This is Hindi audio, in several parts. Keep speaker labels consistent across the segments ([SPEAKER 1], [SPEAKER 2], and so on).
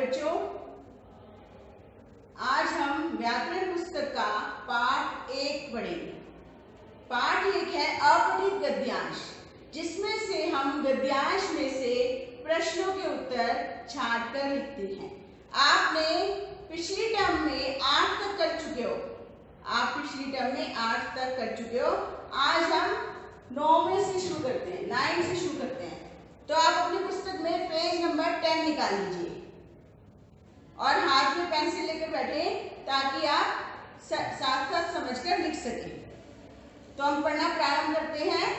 [SPEAKER 1] बच्चों, आज हम व्याकरण पुस्तक का पाठ 1 पढ़ेंगे। पाठ 1 है अपठित गद्यांश, जिसमें से हम गद्यांश में से प्रश्नों के उत्तर छांटकर लिखते हैं। आपने पिछली टर्म में 8 तक कर चुके हो। आप पिछली टर्म में 8 तक कर चुके हो। आज हम 9 में से शुरू करते हैं, 9 से शुरू करते हैं। तो आप अपनी पुस्तक में पेज नंबर 10 निकाल लीजिए और हाथ में पेंसिल लेकर बैठे ताकि आप साथ साथ समझकर लिख सकें। तो हम पढ़ना प्रारंभ करते हैं।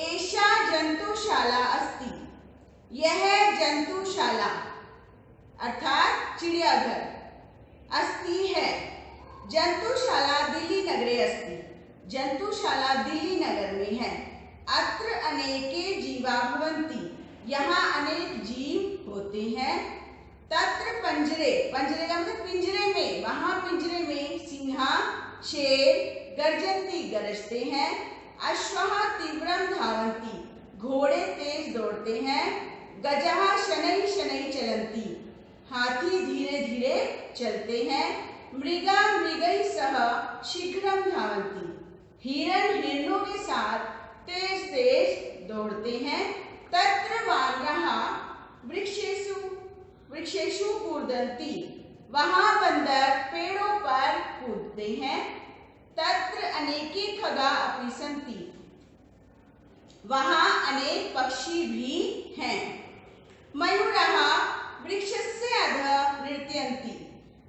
[SPEAKER 1] एषा जंतुशाला अस्ति, यह जंतुशाला अर्थात चिड़ियाघर अस्ति है। जंतुशाला दिल्ली नगरे अस्ति, जंतुशाला दिल्ली नगर में है। अत्र अनेके जीवा भवन्ति, यहाँ अनेक जीव होते हैं। तत्र पंजरे, पंजरे का मतलब पिंजरे में, वहां पिंजरे में सिंहा शेर गर्जन्ति गरजते हैं। अश्वः तीव्रं धावन्ति, घोड़े तेज दौड़ते हैं। गजः शनैः शनैः चलन्ति, हाथी धीरे धीरे चलते हैं। मृगा मृगैः सह शीघ्रं धावन्ति, हिरण हिरणों के साथ तेज तेज दौड़ते हैं। तत्र वानरः वृक्षेषु वृक्षेषु कूर्दन्ति, वहां बंदर पेड़ों पर कूदते हैं। तत्र अनेके खगा अपि सन्ति, वहां अनेक पक्षी भी हैं। मयूरः वृक्षस्य अधः नृत्यन्ति,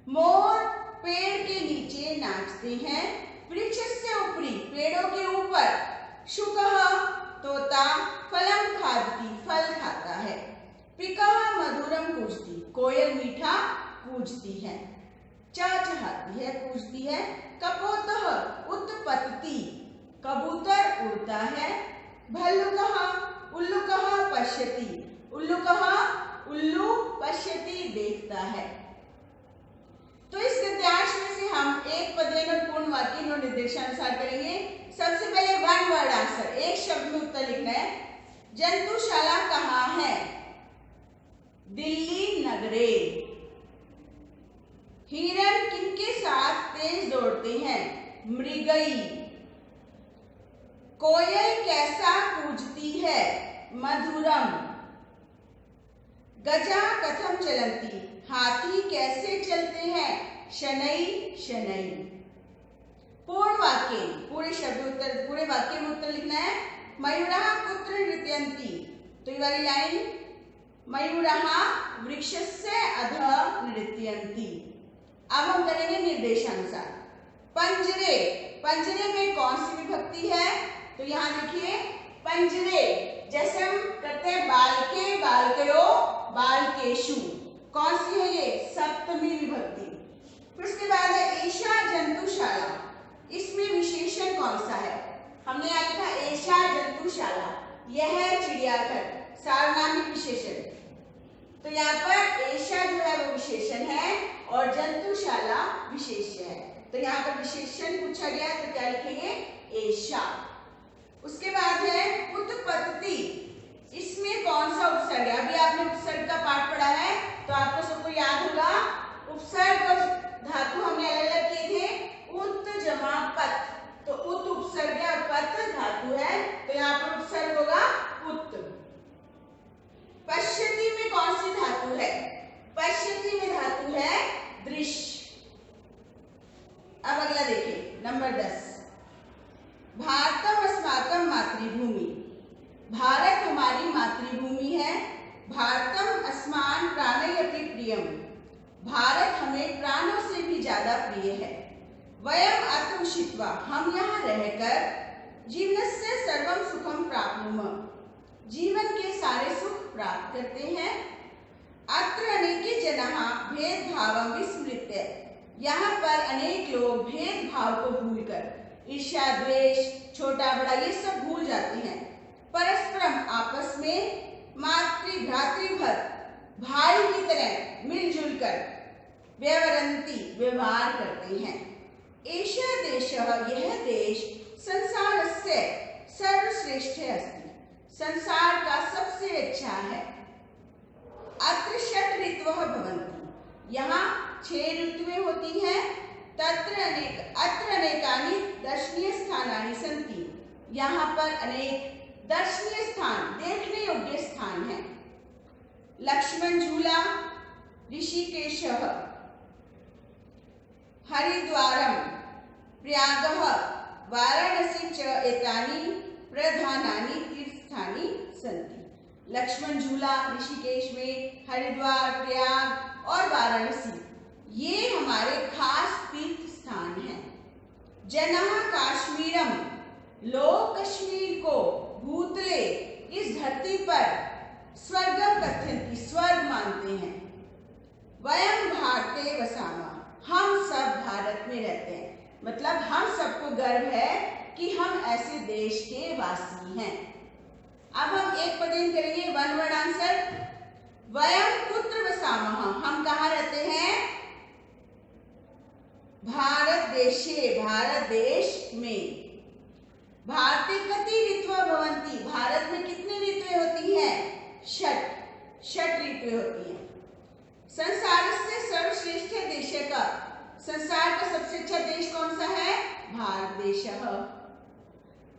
[SPEAKER 1] मोर पेड़ के नीचे नाचते हैं। वृक्षस्य उपरि, पेड़ों के ऊपर। शुकः तोता फलं खादति, फल खाता है। पिकः मधुरम कूजति, कोयल मीठा कूजती है, चहचहाती है, कूजती है। कपोतः उत्पतति, कबूतर उड़ता है। भल्लुकः उल्लुकः पश्यति, उल्लुकः उल्लू पश्यति देखता है। तो इस गद्यांश में से हम एक पदेन और पूर्ण वाक्य और निर्देशानुसार करेंगे। सबसे पहले वन वर्ड आंसर, एक शब्द में उत्तर लिखना है। जंतुशाला कहाँ है? दिल्ली नगरे। हिरण किनके साथ तेज दौड़ते हैं? मृगई। कोयल कैसा कूजती है? मधुरम। गजा कथम चलन्ति, हाथी कैसे चलते हैं? शनैः शनैः। पूर्ण वाक्य, पूरे शब्द उत्तर, पूरे वाक्य में उत्तर लिखना है। मयूरः कुत्र नृत्यन्ति, तो ये वाली लाइन, मयूरः वृक्षस्य अधः नृत्यन्ति। अब हम करेंगे निर्देशानुसार। पंजरे, पंजरे में कौन सी विभक्ति है? तो यहाँ देखिए पंजरे, जैसे हम करते हैं बालके बालकयो बालकेषु, कौन सी है ये? सप्तमी विभक्ति। फिर उसके बाद है एषा जंतुशाला, इसमें विशेषण कौन सा है? हमने यहाँ लिखा एषा जंतुशाला, यह चिड़ियाघर, सार्वनामिक विशेषण। तो यहाँ पर एषा जो है वो विशेषण है और जंतुशाला विशेष्य है। तो यहाँ पर विशेषण पूछा गया तो क्या लिखेंगे? एषा। उसके बाद है उत्पत्ति, इसमें कौन सा उपसर्ग है? अभी आपने उपसर्ग का पाठ पढ़ा है तो आपको सबको याद होगा। उपसर्ग और धातु हमने अलग अलग किए थे, उत जमा पत, तो उत उपसर्ग है और पत धातु है, तो यहाँ पर उपसर्ग होगा उत। पश्यति में कौन सी धातु है? पश्यति में धातु है दृश्य। अब अगला देखिए नंबर 10। भारतम अस्माकं मातृभूमि, भारत हमारी मातृभूमि है। भारतम अस्मान् प्राणैरपि प्रियम, भारत हमें प्राणों से भी ज्यादा प्रिय है। वयम अत्र उषित्वा, हम यहाँ रहकर जीवनस्य सर्वं सुखम प्राप्नुमः, जीवन के सारे सुख प्राप्त करते हैं। अत्र अनेके जनाः भेदभावं विस्मृत्य, यहाँ पर अनेक लोग भेदभाव को भूलकर, ईर्ष्या द्वेष छोटा बड़ा ये सब भूल जाते हैं। परस्परम आपस में, मातृ भ्रातृवत् भाई की तरह मिलजुल कर, व्यवहरन्ति व्यवहार करते हैं। एषः देशः, यह देश संसारस्य सर्वश्रेष्ठः अस्ति, संसार का सबसे अच्छा है। अत्र षट् ऋतवः यहाँ 6 ऋतुएं होती हैं। अत्र अनेकानि दर्शनीय स्थानानि सन्ति। यहाँ पर अनेक दर्शनीय स्थान, देखने योग्य स्थान हैं। लक्ष्मण झूला, ऋषिकेशः, हरिद्वारम, प्रयागः, वाराणसी च एतानि प्रधानानि तीर्थस्थानि सन्ति। लक्ष्मण झूला ऋषिकेश में, हरिद्वार, प्रयाग और वाराणसी, ये हमारे खास तीर्थ स्थान हैं। जनः काश्मीरम, लोग कश्मीर को भूतले, इस धरती पर स्वर्गम कथयन्ति, स्वर्ग मानते हैं। वयं भारते वसामः, हम सब भारत में रहते हैं। मतलब हम सबको गर्व है कि हम ऐसे देश के वासी हैं। अब हम एक पदेन करेंगे, वन वर्ड आंसर। वयं कुत्र वसामः, हम कहाँ रहते हैं? भारत देशे, भारत देश में। भारते कति ऋतवः भवन्ति, भारत में कितनी ऋतुएं होती हैं? षट ऋतुएं होती हैं। संसारस्य सर्वश्रेष्ठ देशः, संसार का सबसे अच्छा देश कौन सा है? भारत देशः।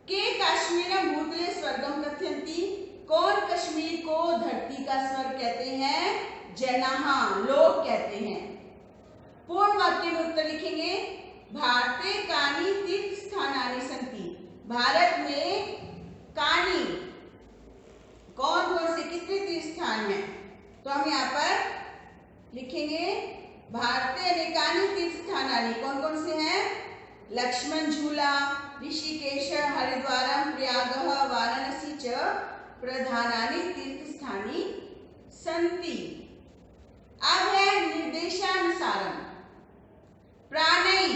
[SPEAKER 1] के काश्मीरम भूतले स्वर्गम कथयन्ति, कौन कश्मीर को धरती का स्वर्ग कहते हैं? जनाः, लोग कहते हैं। पूर्ण वाक्य में उत्तर लिखेंगे, भारते कानि तीर्थ स्थानानि सन्ति, भारत में कानि, कौन कौन से कितने तीर्थ स्थान हैं? तो हम यहाँ पर लिखेंगे भारते अनेकानि तीर्थ स्थानानि, कौन कौन से हैं? लक्ष्मण झूला, ऋषिकेश, हरिद्वारम, प्रयागः, वाराणसी च प्रधानानि तीर्थस्थानि सन्ति। अब है निर्देशानुसारम। प्राणई,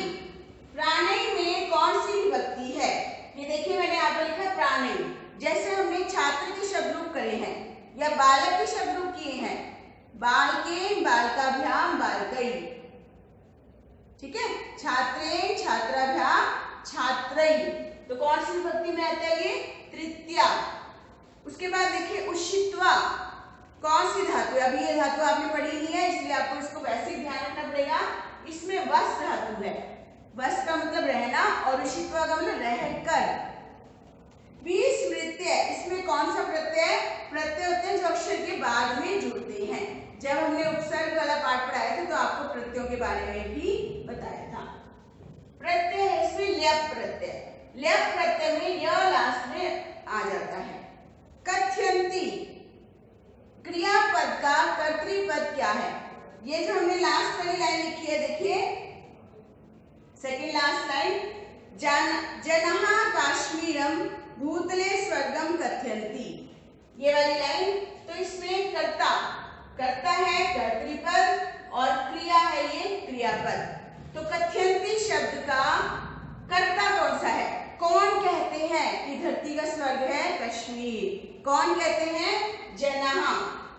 [SPEAKER 1] प्राणई में कौन सी विभक्ति है? ये देखिए मैंने यहाँ पर लिखा प्राणई। जैसे हमने छात्र के शब्द रूप करे हैं या बालक के शब्द रूप किए हैं, बालकेन, बालकाभ्याम, बालकई। ठीक है, छात्रेन, छात्राभ्याम, छात्रई। तो कौन सी विभक्ति में आता है ये? तृतीया। उसके बाद देखिए उषित्वा, कौन सी धातु है? अभी ये धातु आपने पढ़ी नहीं है, इसलिए आपको इसको वैसे ही ध्यान रखना पड़ेगा। इसमें वस धातु है। वस का मतलब रहना और उषित्वा का मतलब रहकर। विस्मृत्य, इसमें कौन सा प्रत्यय? प्रत्यय होते हैं जो अक्षर के बाद में जुड़ते हैं। जब हमने उपसर्ग वाला पाठ पढ़ाया था तो आपको प्रत्ययों के बारे में भी बताया था। प्रत्यय है इसमें ल्यप प्रत्यय। ल्यप प्रत्यय में य लास्ट में आ जाता है। कथयन्ति, क्रियापद का कर्तृपद क्या है? ये जो हमने लास्ट वाली लाइन लिखी है, देखिए सेकेंड लास्ट लाइन, जनः काश्मीरम भूतले स्वर्गम कथयन्ति, ये वाली लाइन। तो इसमें कर्ता, कर्ता है कर्तृपद और क्रिया है ये क्रियापद। तो कथयन्ति शब्द का कर्ता कौन सा है? कौन कहते हैं कि धरती का स्वर्ग है कश्मीर? कौन कहते हैं? जनाः।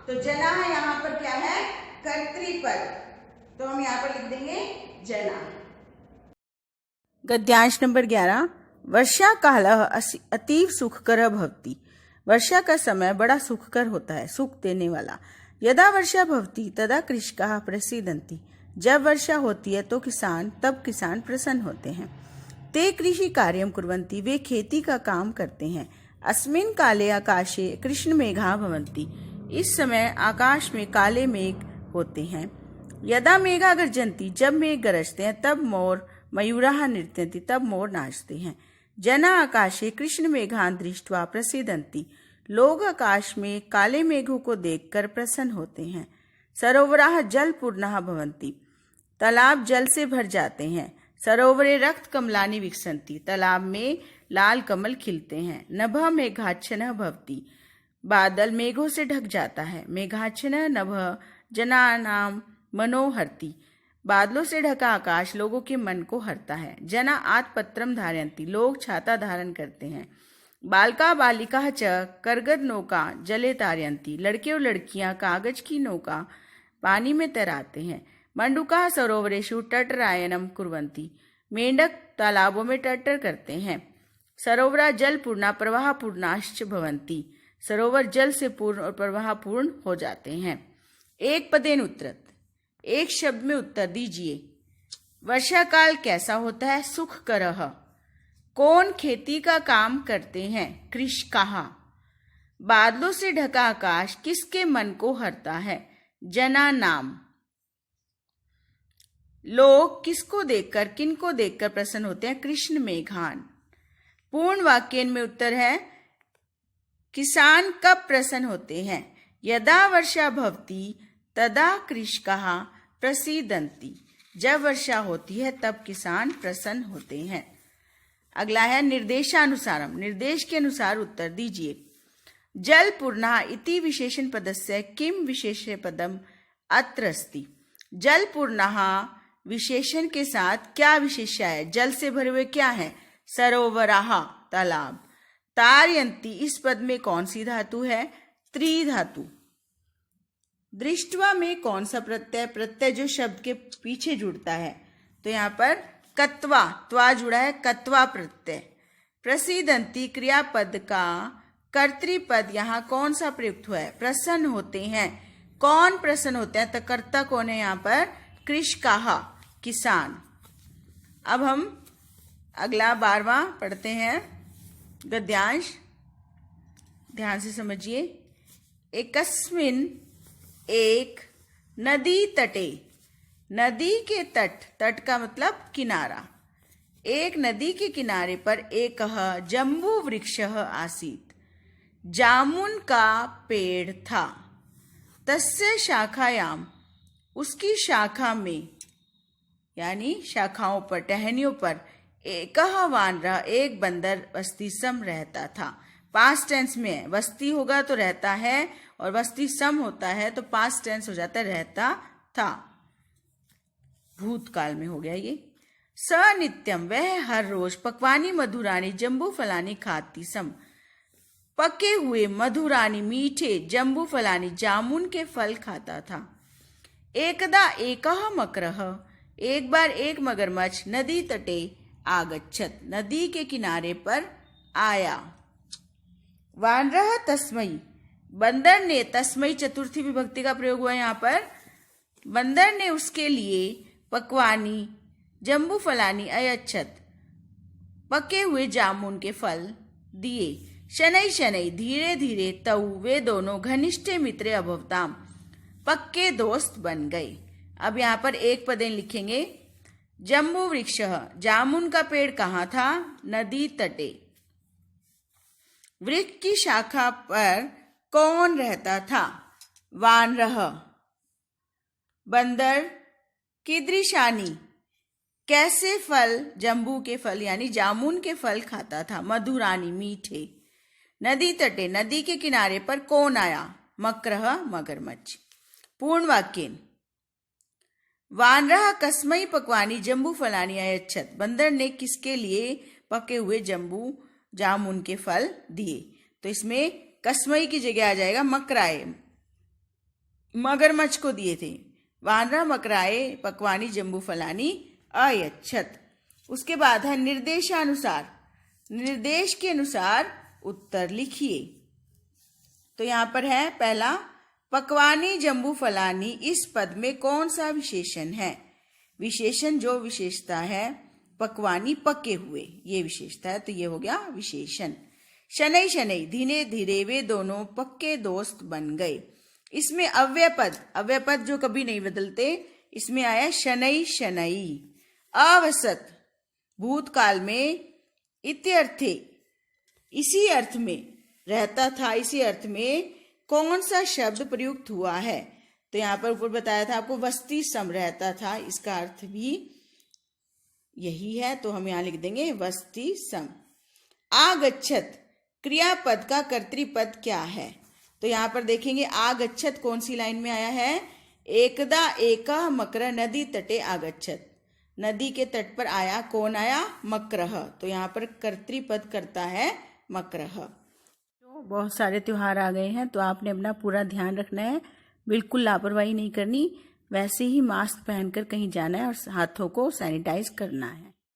[SPEAKER 1] तो जनाः यहाँ पर क्या है? कर्तृपद। तो हम यहाँ पर लिख देंगे जनाः।
[SPEAKER 2] गद्यांश नंबर 11। वर्षा कालः अतीव सुखकर भवति, वर्षा का समय बड़ा सुखकर होता है, सुख देने वाला। यदा वर्षा भवति तदा कृषकाः प्रसीदन्ति, जब वर्षा होती है तो तब किसान प्रसन्न होते हैं। ते कृषि कार्यं कुर्वन्ति, वे खेती का काम करते हैं। अस्मिन् काले आकाशे कृष्णमेघाः भवन्ति, इस समय आकाश में काले मेघ होते हैं। यदा मेघा गर्जन्ति, जब मेघ गरजते हैं तब मोर मयूराः नृत्यन्ति, तब मोर नाचते हैं। जना आकाशे कृष्णमेघान् दृष्ट्वा प्रसीदन्ति, लोग आकाश में काले मेघों को देखकर प्रसन्न होते हैं। सरोवराः जलपूर्णाः भवन्ति, तालाब जल से भर जाते हैं। सरोवरे रक्त कमलानि विकसन्ति, तालाब में लाल कमल खिलते हैं। नभः मेघाच्छनः भवति, बादल मेघों से ढक जाता है। मेघाच्छनः नभः जनानां मनो हरति, बादलों से ढका आकाश लोगों के मन को हरता है। जना आत्पत्रम धारयन्ति, लोग छाता धारण करते हैं। बालका बालिका च करगद नौका जले तारयन्ति, लड़के और लड़कियां कागज की नौका पानी में तैराते हैं। मंडूका सरोवरेषु तटरायनम कुर्वन्ति, मेंढक तालाबों में टटर करते हैं। सरोवरा जल पूर्णा प्रवाह पूर्णाश्च भवन्ति, सरोवर जल से पूर्ण और प्रवाह पूर्ण हो जाते हैं। एक पदेन उत्तरत्, एक शब्द में उत्तर दीजिए। वर्षा काल कैसा होता है? सुखकरः। कौन खेती का काम करते हैं? कृषकाः। बादलों से ढका आकाश किसके मन को हरता है? जनानाम्। लोग किसको देखकर, किनको देखकर प्रसन्न होते हैं? कृष्ण मेघान। पूर्ण वाक्य में उत्तर है किसान कब प्रसन्न होते हैं? यदा वर्षा भवति तदा कृषकाः प्रसीदन्ति। जब वर्षा होती है तब किसान प्रसन्न होते हैं। अगला है निर्देशानुसारम। निर्देश के अनुसार उत्तर दीजिए। जल पूर्णः इति विशेषण पदस्य किम विशेष्य पदम अत्र अस्ति। जल पूर्णः विशेषण के साथ क्या विशेष्य है? जल से भरे हुए क्या है? सरोवराः तालाब। तारयन्ति इस पद में कौन सी धातु है? त्रिधातु। दृष्टवा में कौन सा प्रत्यय? प्रत्यय जो शब्द के पीछे जुड़ता है, तो यहाँ पर कत्वा, त्वा जुड़ा है, कत्वा प्रत्यय। प्रसीदन्ति क्रियापद का कर्तृपद यहाँ कौन सा प्रयुक्त हुआ है? प्रसन्न होते हैं। कौन प्रसन्न होते हैं? तो कर्ता कौन है यहाँ पर? कृषकाः, किसान। अब हम अगला 12वां पढ़ते हैं गद्यांश। ध्यान से समझिए। एकस्मिन् एक नदी तटे। नदी के तट, तट का मतलब किनारा। एक नदी के किनारे पर एक जम्बू वृक्ष आसीत्। जामुन का पेड़ था। तस्य शाखायाम उसकी शाखा में, यानी शाखाओं पर, टहनियों पर एक वानरः एक बंदर वस्ती सम रहता था। पास्ट टेंस में है। वस्ती होगा तो रहता है, और वस्ती सम होता है तो पास्ट टेंस हो जाता है रहता था। भूतकाल में हो गया ये। स नित्यम वह हर रोज पक्वानी मधुरानी जम्बू फलानी खाती सम। पके हुए मधुरानी मीठे जम्बू फलानी जामुन के फल खाता था। एकदा एकः मकरः एक बार एक मगरमच्छ नदी तटे आगच्छत नदी के किनारे पर आया। वानरः तस्मै बंदर ने, तस्मै चतुर्थी विभक्ति का प्रयोग हुआ यहाँ पर। बंदर ने उसके लिए पक्वानी जम्बू फलानी अयच्छत पके हुए जामुन के फल दिए। शनै शनै धीरे धीरे तौ वे दोनों घनिष्ठे मित्रे अभवताम पक्के दोस्त बन गए। अब यहाँ पर एक पदेन लिखेंगे। जम्बू वृक्ष जामुन का पेड़ कहाँ था? नदी तटे। वृक्ष की शाखा पर कौन रहता था? वानरः। बंदर कीदृशानि कैसे फल, जम्बू के फल यानी जामुन के फल खाता था। मधुरानी मीठे। नदी तटे नदी के किनारे पर कौन आया? मकरः मगरमच्छ। पूर्ण वाक्य। वानरः कस्मै पक्वानी जम्बू फलानी अयच्छत बंदर ने किसके लिए पके हुए जम्बू जामुन के फल दिए। तो इसमें कस्मै की जगह आ जाएगा मकराए। मगरमच्छ को दिए थे। वानरः मकराए पक्वानी जम्बू फलानी अयच्छत। उसके बाद है निर्देशानुसार। निर्देश के अनुसार उत्तर लिखिए। तो यहाँ पर है पहला, पक्वानी जम्बू फलानी इस पद में कौन सा विशेषण है? विशेषण जो विशेषता है पक्वानी पके हुए, ये विशेषता है, तो ये हो गया विशेषण। शनै शनै धीरे धीरे वे दोनों पक्के दोस्त बन गए। इसमें अव्यय पद जो कभी नहीं बदलते, इसमें आया शनै शनै। अवसत भूतकाल में, इत्यर्थे इसी अर्थ में, रहता था इसी अर्थ में कौन सा शब्द प्रयुक्त हुआ है? तो यहाँ पर ऊपर बताया था आपको वस्ती सम रहता था, इसका अर्थ भी यही है, तो हम यहाँ लिख देंगे वस्ती सम। आगच्छत क्रियापद का कर्तृपद क्या है? तो यहाँ पर देखेंगे आगच्छत कौन सी लाइन में आया है? एकदा एकः मकरः नदी तटे आगच्छत। नदी के तट पर आया, कौन आया? मकरः। तो यहाँ पर कर्तृपद करता है मकरः। तो बहुत सारे त्योहार आ गए हैं, तो आपने अपना पूरा ध्यान रखना है, बिल्कुल लापरवाही नहीं करनी। वैसे ही मास्क पहनकर कहीं जाना है और हाथों को सैनिटाइज करना है।